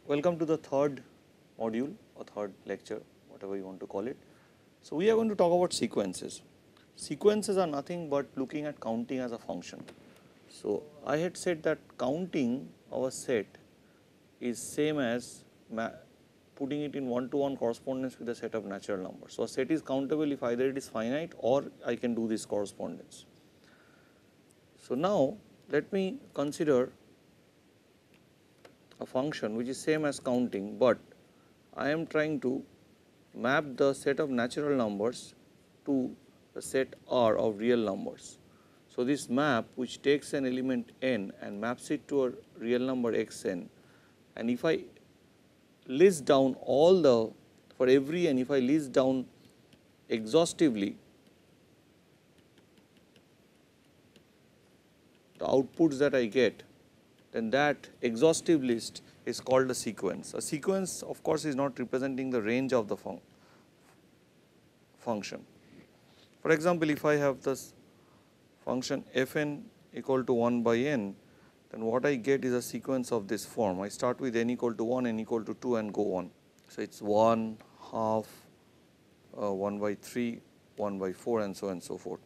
Welcome to the third module or third lecture, whatever you want to call it. So, we are going to talk about sequences. Sequences are nothing but looking at counting as a function. So, I had said that counting our set is same as putting it in one-to-one correspondence with a set of natural numbers. So, a set is countable if either it is finite or I can do this correspondence. So, now let me consider a function which is same as counting, but I am trying to map the set of natural numbers to the set R of real numbers. So, this map which takes an element n and maps it to a real number x n, and if I list down all the for every n, if I list down exhaustively the outputs that I get, then that exhaustive list is called a sequence. A sequence of course is not representing the range of the function. For example, if I have this function f n equal to 1 by n, then what I get is a sequence of this form. I start with n equal to 1, n equal to 2 and go on. So, it is 1 half, 1 by 3, 1 by 4 and so on and so forth.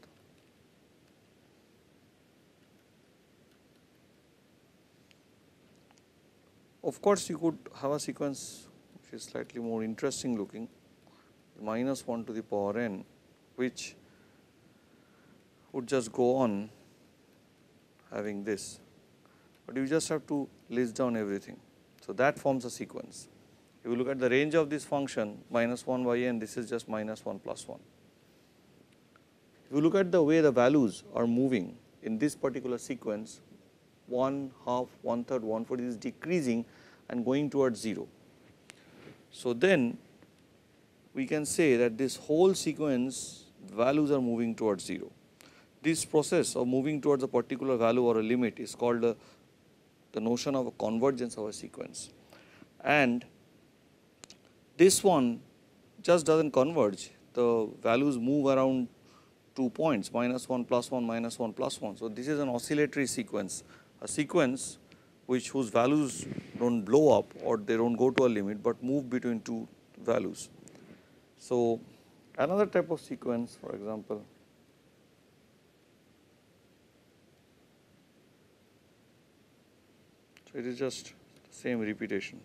Of course, you could have a sequence which is slightly more interesting looking, minus 1 to the power n, which would just go on having this, but you just have to list down everything. So, that forms a sequence. If you look at the range of this function minus 1 by n, this is just minus 1 plus 1. If you look at the way the values are moving in this particular sequence, 1 half, 1/3, 1/4 is decreasing and going towards 0. So, then we can say that this whole sequence values are moving towards 0. This process of moving towards a particular value or a limit is called the notion of a convergence of a sequence, and this one just does not converge. The values move around 2 points, minus 1 plus 1, minus 1 plus 1. So, this is an oscillatory sequence, a sequence whose values do not blow up or they do not go to a limit, but move between two values. So, another type of sequence, for example, so it is just same repetition.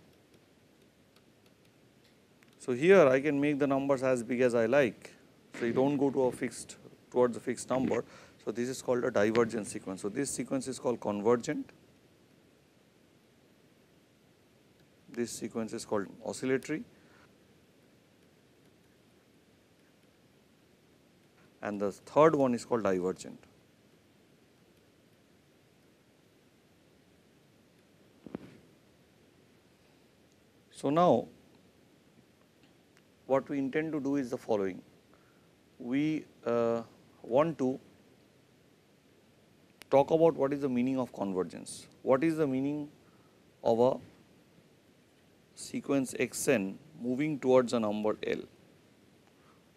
So, here I can make the numbers as big as I like. So, you do not go to a fixed towards a fixed number. So, this is called a divergent sequence. So, this sequence is called convergent, this sequence is called oscillatory, and the third one is called divergent. So, now what we intend to do is the following. We want to talk about what is the meaning of convergence. What is the meaning of a sequence x n moving towards a number L.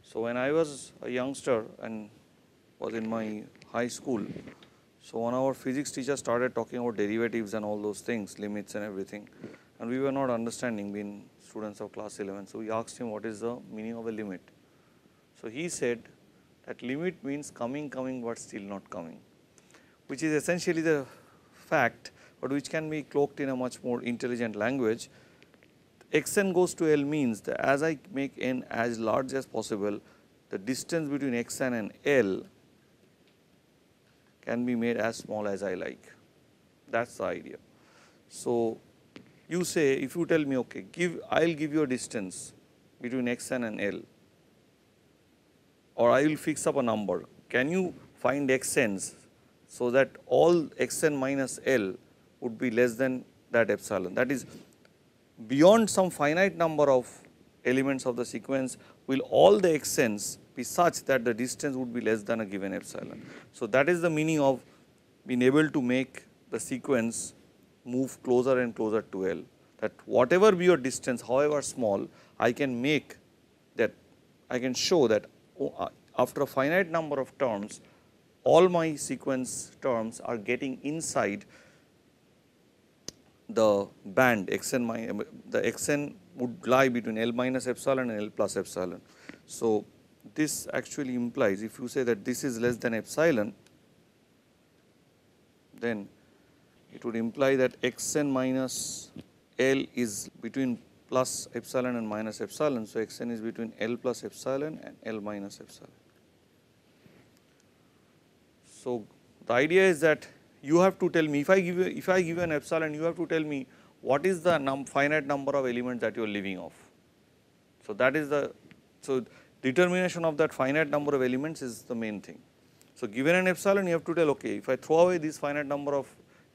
So, when I was a youngster and was in my high school, so one of our physics teachers started talking about derivatives and all those things, limits and everything, and we were not understanding, being students of class 11. So, we asked him what is the meaning of a limit. So, he said that limit means coming, but still not coming, which is essentially the fact, but which can be cloaked in a much more intelligent language. X n goes to L means that as I make n as large as possible, the distance between x n and L can be made as small as I like. That is the idea. So, you say, if you tell me, okay, I will give you a distance between x n and L, or I will fix up a number, can you find x n's so that all x n minus L would be less than that epsilon? That is, beyond some finite number of elements of the sequence, will all the x n's be such that the distance would be less than a given epsilon. So, that is the meaning of being able to make the sequence move closer and closer to L, that whatever be your distance, however small, I can make that, I can show that after a finite number of terms, all my sequence terms are getting inside the band xn the xn would lie between L minus epsilon and L plus epsilon. So, this actually implies if you say that this is less than epsilon, then it would imply that xn minus L is between plus epsilon and minus epsilon. So, xn is between L plus epsilon and L minus epsilon. So, the idea is that you have to tell me, if I give you an epsilon, you have to tell me what is the finite number of elements that you are leaving off. So, that is the, so determination of that finite number of elements is the main thing. So, given an epsilon, you have to tell, okay, if I throw away this finite number of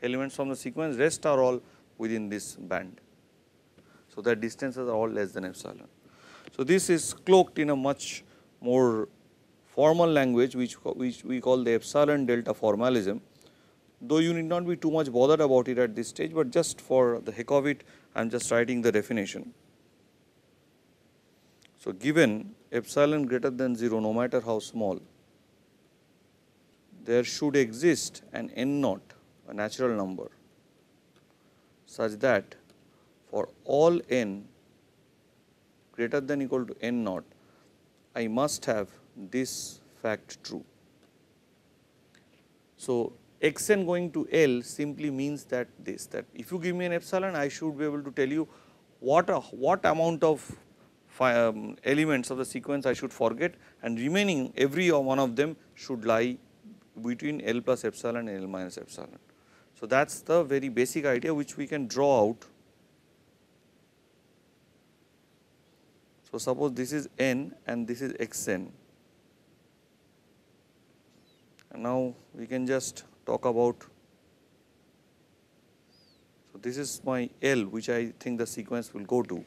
elements from the sequence, rest are all within this band. So, that distances are all less than epsilon. So, this is cloaked in a much more formal language which we call the epsilon delta formalism, though you need not be too much bothered about it at this stage, but just for the heck of it I am just writing the definition. So, given epsilon greater than 0 no matter how small, there should exist an n naught, a natural number, such that for all n greater than equal to n naught, I must have this fact true. So, xn going to L simply means that this, that if you give me an epsilon, I should be able to tell you what amount of elements of the sequence I should forget, and remaining every one of them should lie between L plus epsilon and L minus epsilon. So, that is the very basic idea which we can draw out. So, suppose this is n and this is xn, and now we can just talk about, so this is my L which I think the sequence will go to.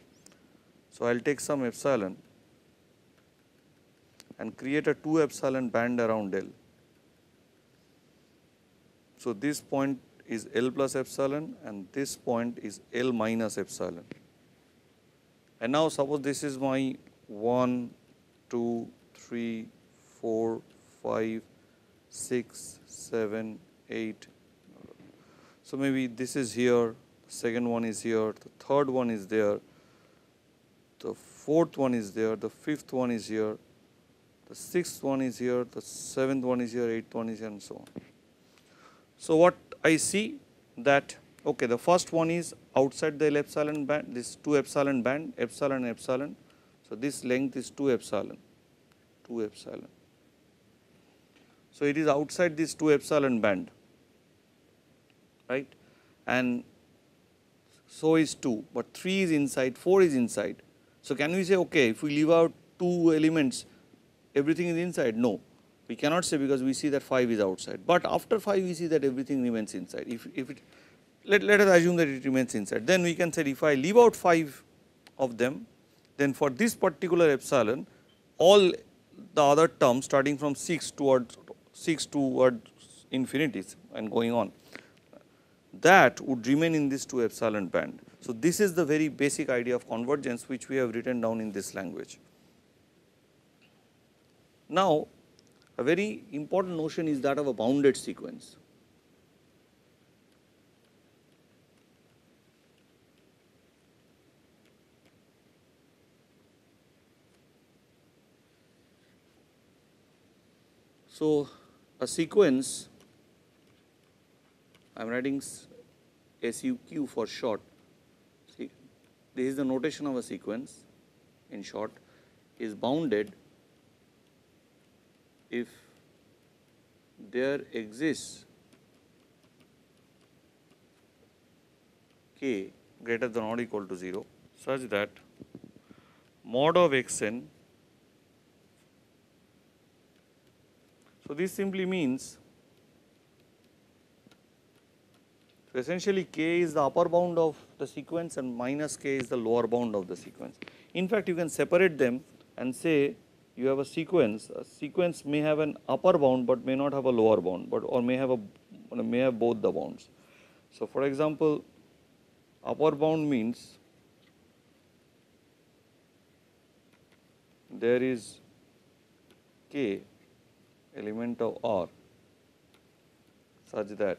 So, I will take some epsilon and create a 2 epsilon band around L. So, this point is L plus epsilon and this point is L minus epsilon. And now, suppose this is my 1, 2, 3, 4, 5, 6, 7, 8. So, maybe this is here, the second one is here, the third one is there, the fourth one is there, the fifth one is here, the sixth one is here, the seventh one is here, eighth one is here, and so on. So, what I see that, okay, the first one is outside the L epsilon band, this 2 epsilon band, epsilon and epsilon. So, this length is 2 epsilon, 2 epsilon. So, it is outside this 2 epsilon band, right, and so is 2, but 3 is inside, 4 is inside. So, can we say, okay, if we leave out 2 elements, everything is inside? No, we cannot say, because we see that 5 is outside, but after 5 we see that everything remains inside. If it, let us assume that it remains inside, then we can say if I leave out 5 of them, then for this particular epsilon, all the other terms starting from 6 towards infinity and going on, that would remain in this 2 epsilon band. So, this is the very basic idea of convergence which we have written down in this language. Now, a very important notion is that of a bounded sequence. So, a sequence, I am writing SUQ for short. See, this is the notation of a sequence in short, is bounded if there exists k greater than or equal to 0, such that mod of xn. So, this simply means, so essentially k is the upper bound of the sequence and minus k is the lower bound of the sequence. In fact, you can separate them and say you have a sequence may have an upper bound, but may not have a lower bound, but or may have both the bounds. So, for example, upper bound means there is k element of R such that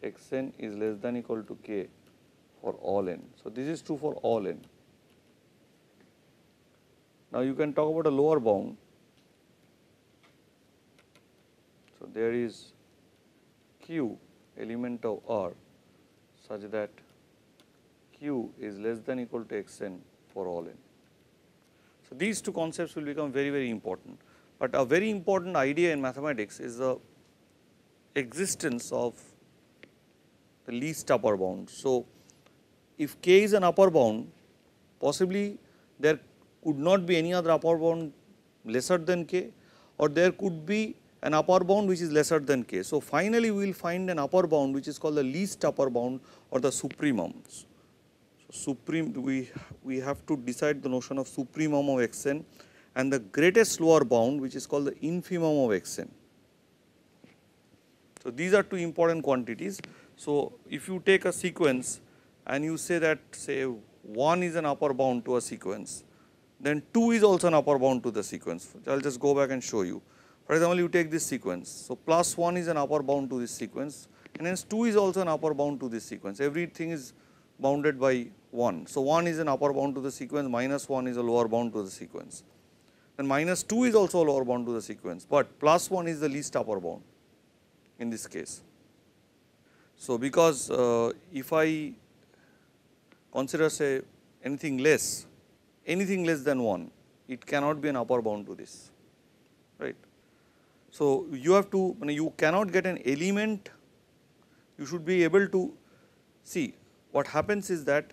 xn is less than equal to k for all n. So, this is true for all n. Now, you can talk about a lower bound. So, there is q element of R such that q is less than equal to x n for all n. So, these two concepts will become very important, but a very important idea in mathematics is the existence of the least upper bound. So, if k is an upper bound, possibly there could not be any other upper bound lesser than k, or there could be an upper bound which is lesser than k. So, finally, we will find an upper bound which is called the least upper bound or the supremum. So, supreme we have to decide the notion of supremum of x n and the greatest lower bound which is called the infimum of x n. So, these are two important quantities. So, if you take a sequence and you say that say 1 is an upper bound to a sequence, then 2 is also an upper bound to the sequence. I will just go back and show you. For example, you take this sequence. So, plus 1 is an upper bound to this sequence, and hence 2 is also an upper bound to this sequence. Everything is bounded by 1. So, 1 is an upper bound to the sequence, minus 1 is a lower bound to the sequence. Then minus 2 is also a lower bound to the sequence, but plus 1 is the least upper bound in this case. So, because if I consider say anything less than 1, it cannot be an upper bound to this, right. So, you have to, you cannot get an element, you should be able to see what happens is that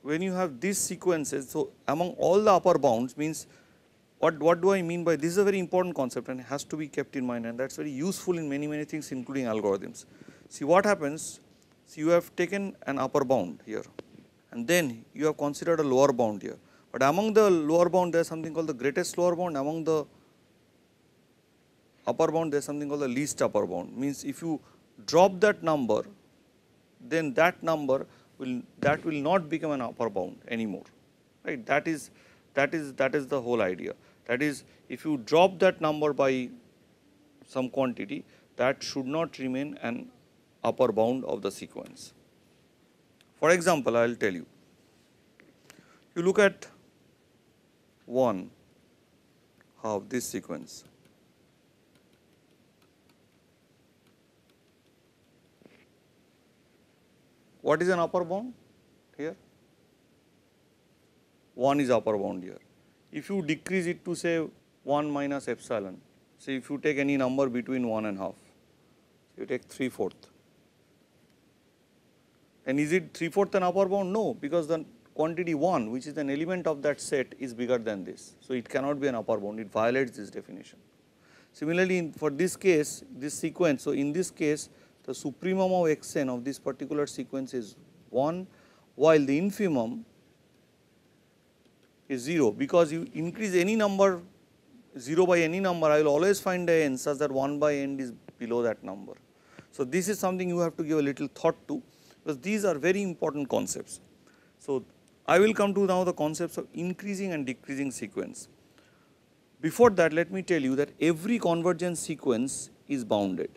when you have these sequences, so among all the upper bounds means what do I mean by this is a very important concept and has to be kept in mind, and that is very useful in many things including algorithms. See what happens, see you have taken an upper bound here and then you have considered a lower bound here, but among the lower bound there is something called the greatest lower bound, among the upper bound there is something called the least upper bound, means if you drop that number, then that number will not become an upper bound anymore, right. That is the whole idea. That is, if you drop that number by some quantity, that should not remain an upper bound of the sequence. For example, I will tell you, you look at 1 half this sequence. What is an upper bound here? 1 is upper bound here. If you decrease it to say 1 minus epsilon, say if you take any number between 1 and half, you take 3/4. And is it 3/4 an upper bound? No, because the quantity 1 which is an element of that set is bigger than this. So, it cannot be an upper bound, it violates this definition. Similarly, for this case, this sequence, so in this case the supremum of x n of this particular sequence is 1, while the infimum is 0, because you increase any number 0 by any number, I will always find a n such that 1 by n is below that number. So, this is something you have to give a little thought to, because these are very important concepts. So, I will come to now the concepts of increasing and decreasing sequence. Before that, let me tell you that every convergence sequence is bounded.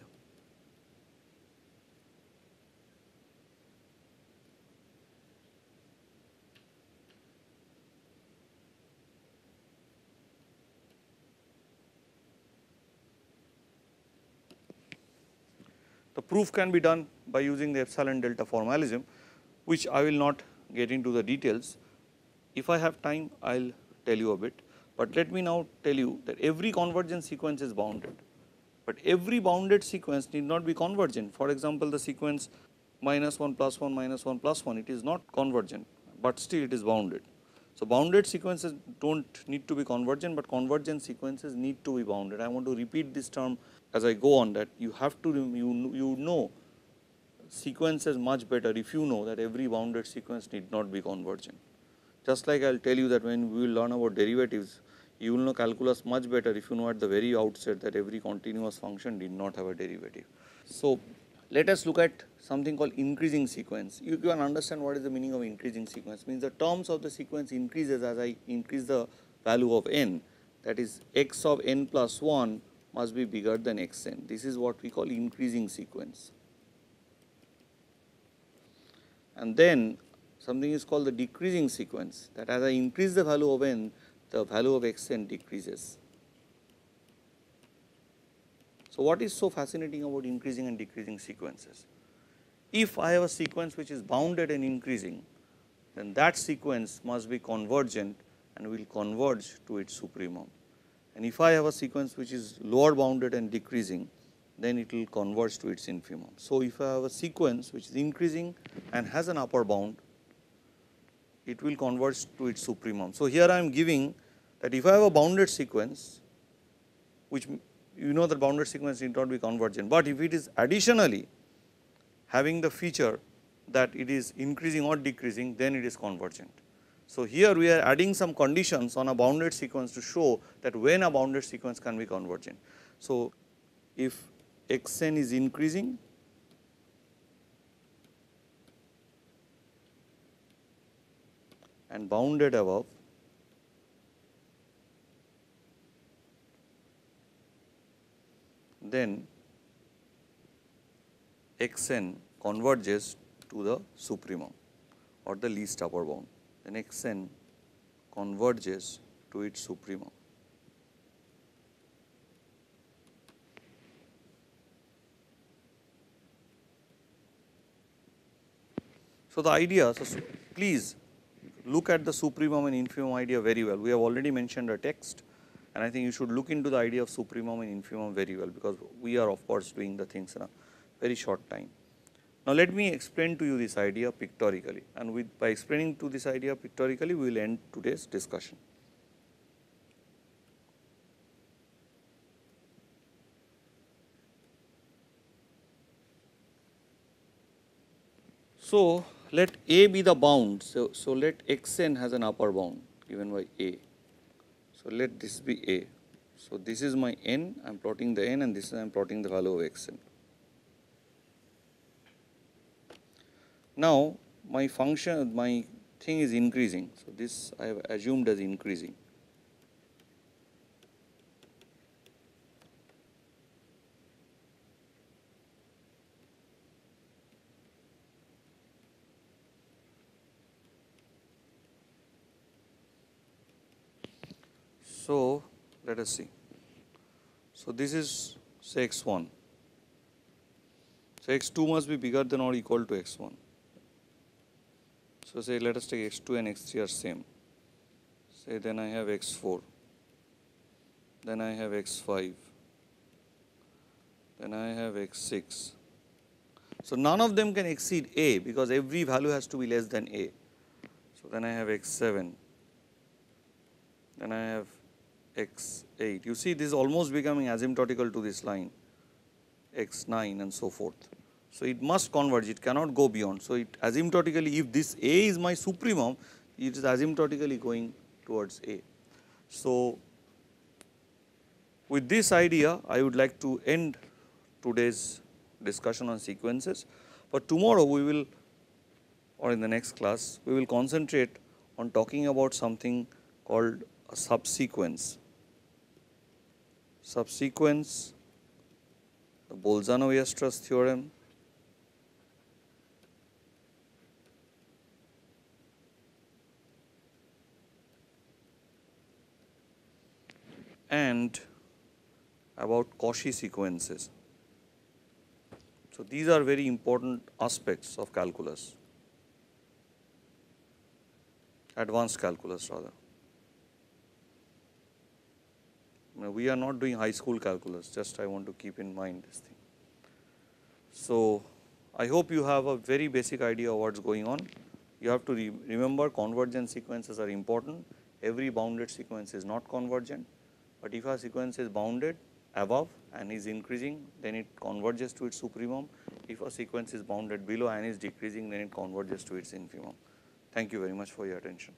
The proof can be done by using the epsilon delta formalism, which I will not get into the details. If I have time, I will tell you a bit, but let me now tell you that every convergence sequence is bounded, but every bounded sequence need not be convergent. For example, the sequence minus 1 plus 1 minus 1 plus 1, it is not convergent, but still it is bounded. So, bounded sequences do not need to be convergent, but convergent sequences need to be bounded. I want to repeat this term as I go on, that you have to you know sequences much better if you know that every bounded sequence need not be convergent. Just like I will tell you that when we will learn about derivatives, you will know calculus much better if you know at the very outset that every continuous function did not have a derivative. So, let us look at something called increasing sequence. You can understand what is the meaning of increasing sequence. Means the terms of the sequence increases as I increase the value of n, that is x of n plus 1 must be bigger than x n. This is what we call increasing sequence. And then something is called the decreasing sequence, that as I increase the value of n, the value of x n decreases. So, what is so fascinating about increasing and decreasing sequences? If I have a sequence which is bounded and increasing, then that sequence must be convergent and will converge to its supremum. And if I have a sequence which is lower bounded and decreasing, then it will converge to its infimum. So, if I have a sequence which is increasing and has an upper bound, it will converge to its supremum. So, here I am giving that if I have a bounded sequence, which you know that bounded sequence need not be convergent, but if it is additionally having the feature that it is increasing or decreasing, then it is convergent. So, here we are adding some conditions on a bounded sequence to show that when a bounded sequence can be convergent. So, if x n is increasing and bounded above, then x n converges to the supremum or the least upper bound, then x n converges to its supremum. So, the idea, so please look at the supremum and infimum idea very well. We have already mentioned a text, and I think you should look into the idea of supremum and infimum very well, because we are of course doing the things in a very short time. Now, let me explain to you this idea pictorially, and by explaining to this idea pictorially, we will end today's discussion. So, let A be the bound. So, let x n has an upper bound given by A. So, let this be A. So, this is my n, I am plotting the n, and this is I am plotting the value of x n. Now, my function, my thing is increasing. So, this I have assumed as increasing. So, let us see. So, this is say x 1. So, x 2 must be bigger than or equal to x 1. So, say let us take x 2 and x 3 are same. Say then I have x 4, then I have x 5, then I have x 6. So, none of them can exceed a, because every value has to be less than a. So, then I have x 7, then I have x 8. You see, this is almost becoming asymptotical to this line, x 9 and so forth. So, it must converge, it cannot go beyond. So, it asymptotically, if this a is my supremum, it is asymptotically going towards a. So, with this idea, I would like to end today's discussion on sequences. But tomorrow we will, or in the next class, we will concentrate on talking about something called a subsequence. Subsequence, the Bolzano-Weierstrass theorem, and about Cauchy sequences. So, these are very important aspects of calculus, advanced calculus rather. We are not doing high school calculus, just I want to keep in mind this thing. So, I hope you have a very basic idea of what is going on. You have to remember convergent sequences are important. Every bounded sequence is not convergent, but if a sequence is bounded above and is increasing, then it converges to its supremum. If a sequence is bounded below and is decreasing, then it converges to its infimum. Thank you very much for your attention.